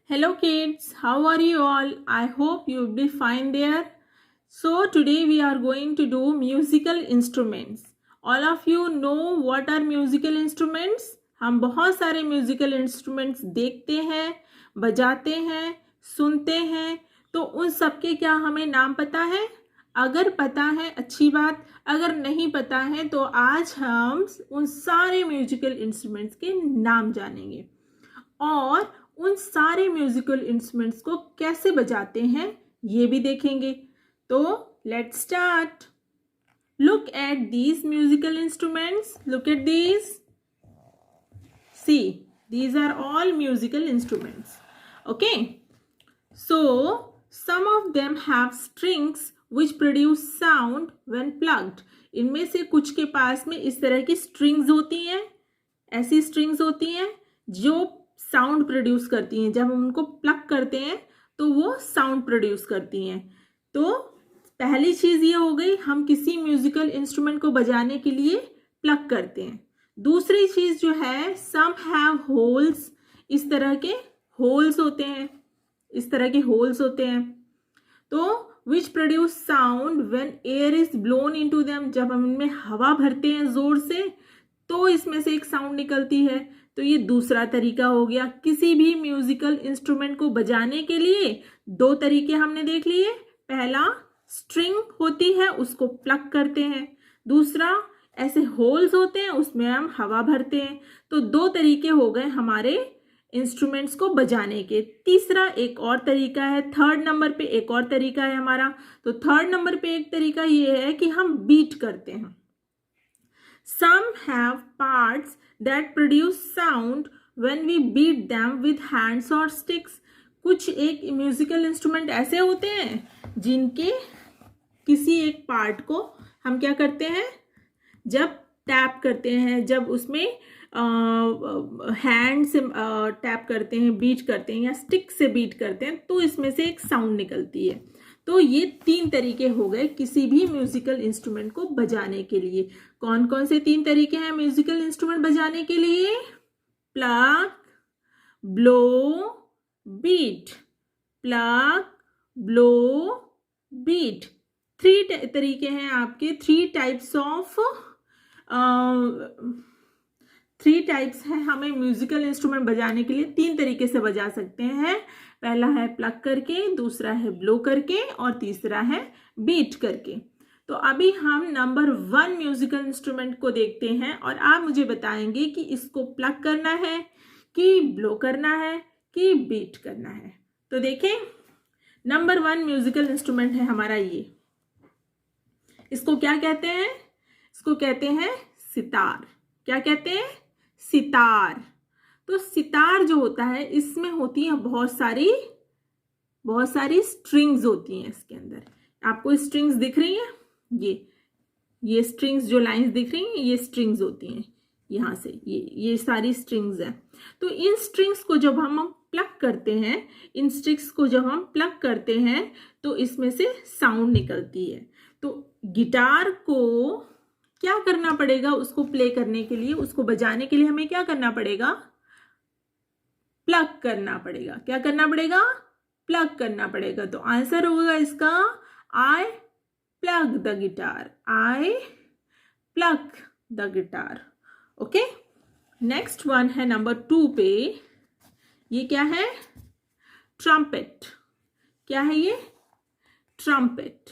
Hello kids, how are you all? I hope you'll be fine there. So today we are going to do musical instruments. All of you know what are musical instruments? हम बहुत सारे musical instruments देखते हैं, बजाते हैं, सुनते हैं, तो उन सब के क्या हमें नाम पता है? अगर पता है अच्छी बात, अगर नहीं पता है तो आज हम उन सारे म्यूजिकल इंस्ट्रूमेंट्स के नाम जानेंगे और उन सारे म्यूजिकल इंस्ट्रूमेंट्स को कैसे बजाते हैं ये भी देखेंगे। तो let's start. Look at these musical instruments, look at these, see these are all musical instruments. Okay, so some of them have strings which produce sound when plugged. इनमें से कुछ के पास में इस तरह की स्ट्रिंग्स होती हैं, ऐसी स्ट्रिंग्स होती हैं जो साउंड प्रोड्यूस करती हैं। जब हम उनको प्लग करते हैं तो वो साउंड प्रोड्यूस करती हैं। तो पहली चीज़ ये हो गई, हम किसी म्यूजिकल इंस्ट्रूमेंट को बजाने के लिए प्लग करते हैं। दूसरी चीज़ जो है, सम हैव होल्स, इस तरह के होल्स होते हैं, इस तरह के होल्स होते हैं। तो which produce sound when air is blown into them, जब हम इनमें हवा भरते हैं जोर से तो इसमें से एक साउंड निकलती है। तो ये दूसरा तरीका हो गया। किसी भी म्यूजिकल इंस्ट्रूमेंट को बजाने के लिए दो तरीके हमने देख लिए। पहला, स्ट्रिंग होती है उसको प्लग करते हैं, दूसरा ऐसे होल्स होते हैं उसमें हम हवा भरते हैं। तो दो तरीके हो गए हमारे इंस्ट्रूमेंट्स को बजाने के। तीसरा एक और तरीका है, थर्ड नंबर पे एक और तरीका है हमारा। तो थर्ड नंबर पे एक तरीका ये है कि हम बीट करते हैं। Some have parts that produce sound when we beat them with hands or sticks. कुछ एक म्यूजिकल इंस्ट्रूमेंट ऐसे होते हैं जिनके किसी एक पार्ट को हम क्या करते हैं, जब टैप करते हैं, जब उसमें हैंड से टैप करते हैं, बीट करते हैं या स्टिक से बीट करते हैं तो इसमें से एक साउंड निकलती है। तो ये तीन तरीके हो गए किसी भी म्यूजिकल इंस्ट्रूमेंट को बजाने के लिए। कौन कौन से तीन तरीके हैं म्यूजिकल इंस्ट्रूमेंट बजाने के लिए? Pluck, blow, beat. Pluck, blow, beat, three तरीके हैं आपके। थ्री टाइप्स हैं हमें म्यूजिकल इंस्ट्रूमेंट बजाने के लिए, तीन तरीके से बजा सकते हैं। पहला है प्लग करके, दूसरा है ब्लो करके और तीसरा है बीट करके। तो अभी हम नंबर 1 म्यूजिकल इंस्ट्रूमेंट को देखते हैं और आप मुझे बताएंगे कि इसको प्लग करना है कि ब्लो करना है कि बीट करना है। तो देखें, नंबर 1 म्यूजिकल इंस्ट्रूमेंट है हमारा ये। इसको क्या कहते हैं? इसको कहते हैं सितार। क्या कहते हैं? सितार। तो सितार जो होता है इसमें होती है बहुत सारी स्ट्रिंग्स होती हैं इसके अंदर। आपको स्ट्रिंग्स दिख रही हैं, ये स्ट्रिंग्स जो लाइंस दिख रही हैं ये स्ट्रिंग्स होती हैं। यहाँ से ये सारी स्ट्रिंग्स हैं। तो इन स्ट्रिंग्स को जब हम प्लग करते हैं, इन स्ट्रिंग्स को जब हम प्लग करते हैं तो इसमें से साउंड निकलती है। तो गिटार को क्या करना पड़ेगा? उसको प्ले करने के लिए, उसको बजाने के लिए हमें क्या करना पड़ेगा? प्लग करना पड़ेगा। क्या करना पड़ेगा? प्लग करना पड़ेगा। तो आंसर होगा इसका I plug the guitar. I plug the guitar. Okay, next one है नंबर 2 पे। ये क्या है? ट्रम्पेट। क्या है ये? ट्रम्पेट।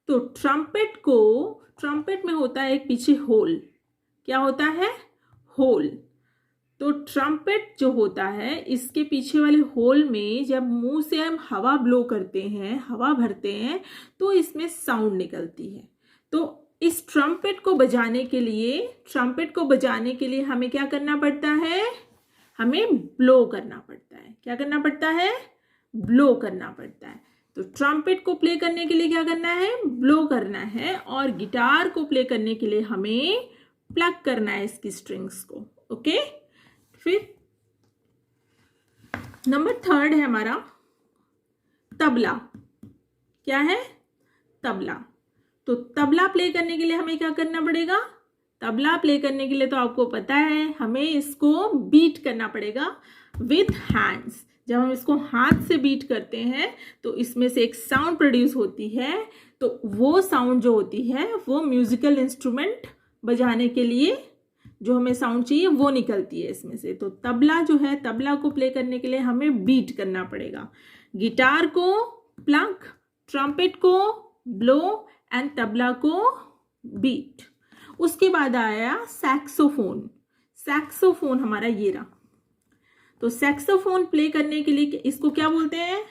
तो ट्रम्पेट में होता है एक पीछे होल। क्या होता है? होल। तो ट्रम्पेट जो होता है इसके पीछे वाले होल में जब मुंह से हम हवा ब्लो करते हैं, हवा भरते हैं तो इसमें साउंड निकलती है। तो इस ट्रम्पेट को बजाने के लिए हमें क्या करना पड़ता है? हमें ब्लो करना पड़ता है। क्या करना पड़ता है? ब्लो करना पड़ता है। तो ट्रम्पेट को प्ले करने के लिए क्या करना है? ब्लो करना है। और गिटार को प्ले करने के लिए हमें प्लग करना है इसकी स्ट्रिंग्स को। ओके, फिर नंबर 3 है हमारा तबला। क्या है? तबला। तो तबला प्ले करने के लिए हमें क्या करना पड़ेगा? तबला प्ले करने के लिए तो आपको पता है हमें इसको बीट करना पड़ेगा विथ हैंड्स। जब हम इसको हाथ से बीट करते हैं तो इसमें से एक साउंड प्रोड्यूस होती है, तो वो साउंड जो होती है वो म्यूजिकल इंस्ट्रूमेंट बजाने के लिए जो हमें साउंड चाहिए वो निकलती है इसमें से। तो तबला जो है, तबला को प्ले करने के लिए हमें बीट करना पड़ेगा। गिटार को प्लग, ट्रम्पेट को ब्लो एंड तबला को बीट। उसके बाद आया सैक्सोफोन। सैक्सोफोन हमारा ये रहा। तो सैक्सोफोन प्ले करने के लिए इसको क्या बोलते हैं?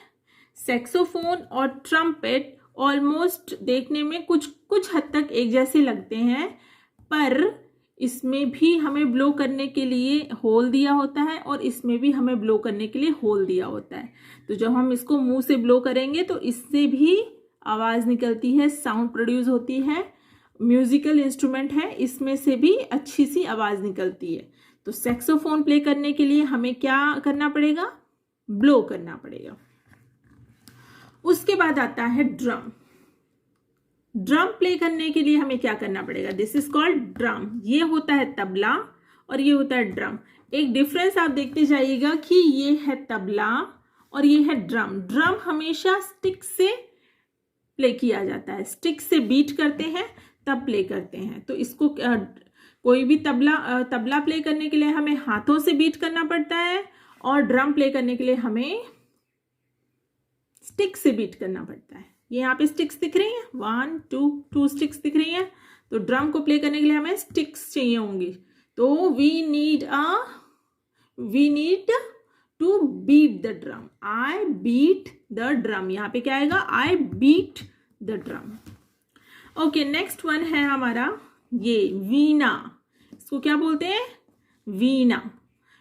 सैक्सोफोन और ट्रम्पेट ऑलमोस्ट देखने में कुछ हद तक एक जैसे लगते हैं, पर इसमें भी हमें ब्लो करने के लिए होल दिया होता है और इसमें भी हमें ब्लो करने के लिए होल दिया होता है। तो जब हम इसको मुंह से ब्लो करेंगे तो इससे भी आवाज़ निकलती है, साउंड प्रोड्यूस होती है। म्यूजिकल इंस्ट्रूमेंट है, इसमें से भी अच्छी सी आवाज़ निकलती है। तो सैक्सोफोन प्ले करने के लिए हमें क्या करना पड़ेगा? ब्लो करना पड़ेगा। उसके बाद आता है ड्रम। ड्रम प्ले करने के लिए हमें क्या करना पड़ेगा? This is called drum. ये होता है तबला और ये होता है ड्रम। एक डिफरेंस आप देखते जाइएगा कि ये है तबला और ये है ड्रम। ड्रम हमेशा स्टिक से प्ले किया जाता है, स्टिक से बीट करते हैं तब प्ले करते हैं। तो इसको कोई भी तबला प्ले करने के लिए हमें हाथों से बीट करना पड़ता है और ड्रम प्ले करने के लिए हमें स्टिक से बीट करना पड़ता है। ये यहाँ पे स्टिक्स दिख रही हैं, 1 2 स्टिक्स दिख रही हैं। तो ड्रम को प्ले करने के लिए हमें स्टिक्स चाहिए होंगी। तो we need to beat the drum. I beat the drum. यहाँ पे क्या आएगा? I beat the drum. Okay, next one है हमारा ये वीणा। इसको क्या बोलते हैं? वीणा।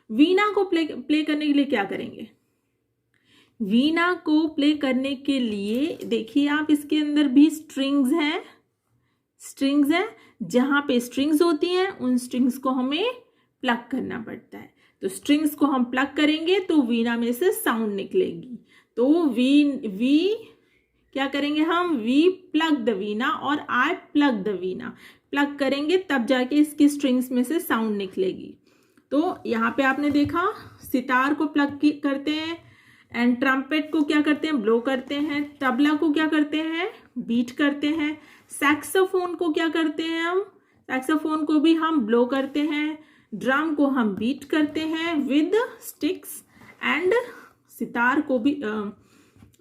वीणा को प्ले करने के लिए क्या करेंगे? वीणा को प्ले करने के लिए देखिए आप, इसके अंदर भी स्ट्रिंग्स हैं। जहां पे स्ट्रिंग्स होती हैं उन स्ट्रिंग्स को हमें प्लग करना पड़ता है। तो स्ट्रिंग्स को हम प्लग करेंगे तो वीणा में से साउंड निकलेगी। तो वी क्या करेंगे हम? वी प्लग द वीणा और आई प्लग द वीणा। प्लग करेंगे तब जाके इसकी स्ट्रिंग्स में से साउंड निकलेगी। तो यहाँ पे आपने देखा, सितार को प्लग करते हैं एंड ट्रम्पेट को क्या करते हैं? ब्लो करते हैं। तबला को क्या करते हैं? बीट करते हैं। सैक्सोफोन को क्या करते हैं हम? सैक्सोफोन को भी हम ब्लो करते हैं। ड्रम को हम बीट करते हैं विद स्टिक्स एंड सितार को भी,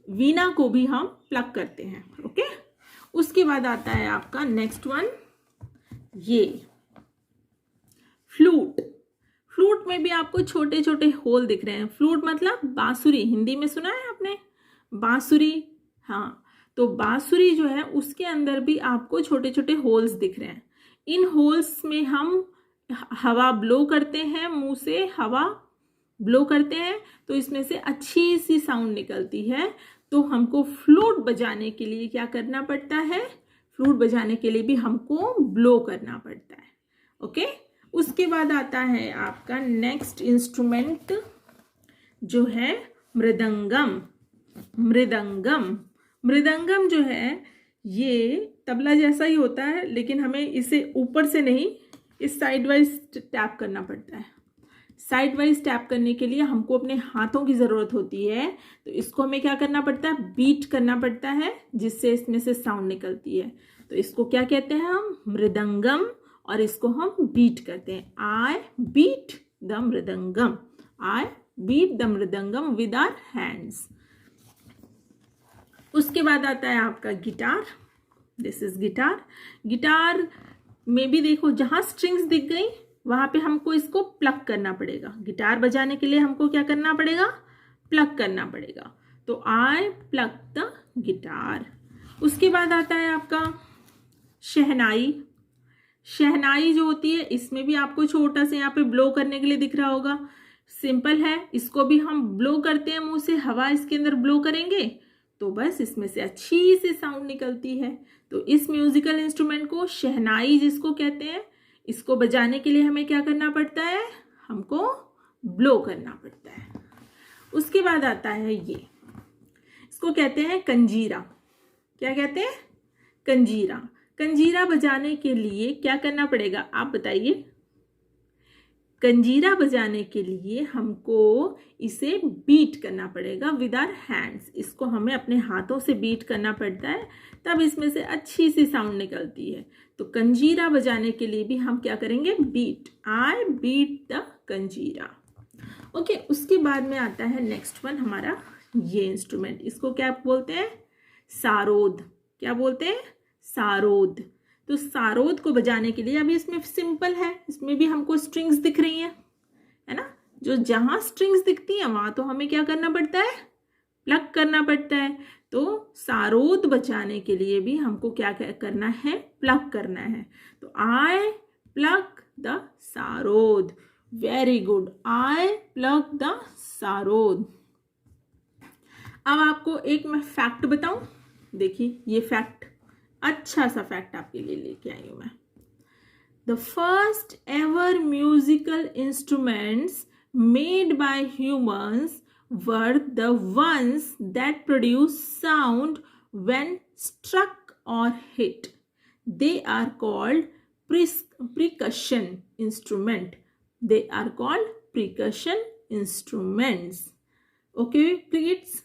वीणा को भी हम प्लग करते हैं। ओके, उसके बाद आता है आपका नेक्स्ट वन, ये फ्लूट। फ्लूट में भी आपको छोटे छोटे होल दिख रहे हैं। फ्लूट मतलब बांसुरी, हिंदी में सुना है आपने? बांसुरी, हाँ। तो बांसुरी जो है उसके अंदर भी आपको छोटे छोटे होल्स दिख रहे हैं। इन होल्स में हम हवा ब्लो करते हैं, मुंह से हवा ब्लो करते हैं तो इसमें से अच्छी सी साउंड निकलती है। तो हमको फ्लूट बजाने के लिए क्या करना पड़ता है? फ्लूट बजाने के लिए भी हमको ब्लो करना पड़ता है। ओके, उसके बाद आता है आपका नेक्स्ट इंस्ट्रूमेंट जो है मृदंगम। मृदंगम जो है ये तबला जैसा ही होता है, लेकिन हमें इसे ऊपर से नहीं, इस साइड वाइज टैप करना पड़ता है। साइड वाइज टैप करने के लिए हमको अपने हाथों की ज़रूरत होती है। तो इसको हमें क्या करना पड़ता है? बीट करना पड़ता है, जिससे इसमें से साउंड निकलती है। तो इसको क्या कहते हैं हम? मृदंगम। और इसको हम बीट करते हैं। I beat the mridangam. I beat the mridangam with our hands. उसके बाद आता है आपका guitar. This is guitar. Guitar में भी देखो, जहां स्ट्रिंग्स दिख गई वहां पे हमको इसको प्लग करना पड़ेगा। गिटार बजाने के लिए हमको क्या करना पड़ेगा? प्लग करना पड़ेगा। तो आई प्लग द गिटार। उसके बाद आता है आपका शहनाई। शहनाई जो होती है, इसमें भी आपको छोटा सा यहाँ पे ब्लो करने के लिए दिख रहा होगा। सिंपल है, इसको भी हम ब्लो करते हैं, मुंह से हवा इसके अंदर ब्लो करेंगे तो बस इसमें से अच्छी सी साउंड निकलती है। तो इस म्यूजिकल इंस्ट्रूमेंट को शहनाई जिसको कहते हैं, इसको बजाने के लिए हमें क्या करना पड़ता है? हमको ब्लो करना पड़ता है। उसके बाद आता है ये, इसको कहते हैं कंजीरा। क्या कहते हैं? कंजीरा बजाने के लिए क्या करना पड़ेगा? आप बताइए। कंजीरा बजाने के लिए हमको इसे बीट करना पड़ेगा विद आवर हैंड्स। इसको हमें अपने हाथों से बीट करना पड़ता है, तब इसमें से अच्छी सी साउंड निकलती है। तो कंजीरा बजाने के लिए भी हम क्या करेंगे, beat, I beat the kanjira. Okay, उसके बाद में आता है नेक्स्ट वन हमारा ये इंस्ट्रूमेंट, इसको क्या बोलते हैं, सारोद। क्या बोलते हैं, सारोद। तो सारोद को बजाने के लिए अभी इसमें सिंपल है, इसमें भी हमको स्ट्रिंग्स दिख रही हैं, है ना। जो जहां स्ट्रिंग्स दिखती हैं वहां तो हमें क्या करना पड़ता है, प्लग करना पड़ता है। तो सारोद बजाने के लिए भी हमको क्या करना है, प्लग करना है। तो I plug the sarod. Very good, I plug the sarod. अब आपको एक मैं फैक्ट बताऊं, देखिए ये फैक्ट, अच्छा सा फैक्ट आपके लिए लेके आई हूं मैं। The first ever musical instruments made by humans were the ones that produce sound when struck or hit. They are called percussion instrument. They are called percussion instruments. Okay kids,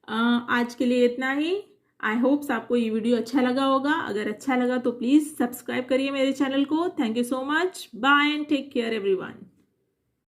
आज के लिए इतना ही। आई hopes आपको ये video अच्छा लगा होगा। अगर अच्छा लगा तो प्लीज़ सब्सक्राइब करिए मेरे चैनल को। Thank you so much. Bye and take care everyone.